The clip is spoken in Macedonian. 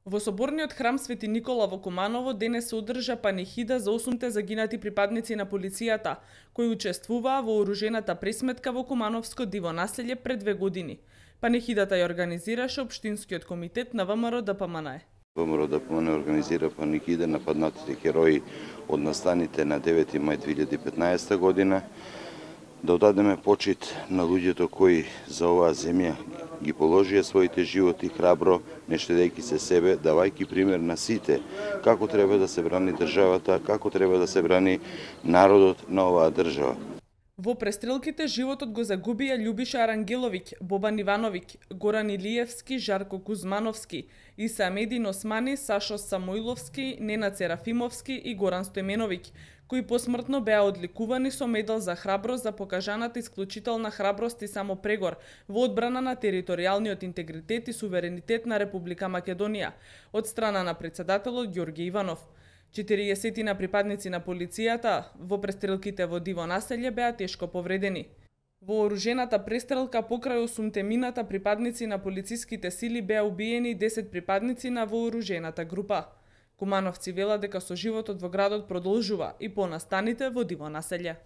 Во соборниот храм Свети Никола во Куманово денес се одржа панихида за 8 загинати припадници на полицијата, кои учествуваа во оружената пресметка во Кумановско диво населје пред 2 години. Панихидата ја организираше Општинскиот комитет на ВМРО ДПМНЕ. ВМРО ДПМНЕ организира панихида на паднатите херои од настаните на 9 мај 2015 година, да одадеме почит на луѓето кои за оваа земја ги положија своите животи храбро, не штедејќи се себе, давајќи пример на сите како треба да се брани државата, како треба да се брани народот на оваа држава. Во престрелките животот го загубија Љубиша Арангеловиќ, Бобан Ивановиќ, Горан Илиевски, Жарко Кузмановски, Иса Амедин Османи, Сашо Самоиловски, Ненад Серафимовски и Горан Стојменовиќ, кои посмртно беа одликувани со медал за храброст за покажаната исклучителна храброст и самопрегор во одбрана на територијалниот интегритет и суверенитет на Република Македонија од страна на претседателот Ѓорѓе Иванов. 40 припадници на полицијата во престрелките во диво населје беа тешко повредени. Во оружената престрелка покрај 8 припадници на полициските сили беа убиени 10 припадници на вооружената група. Кумановци велат дека со животот во градот продолжува и по настаните во диво населје.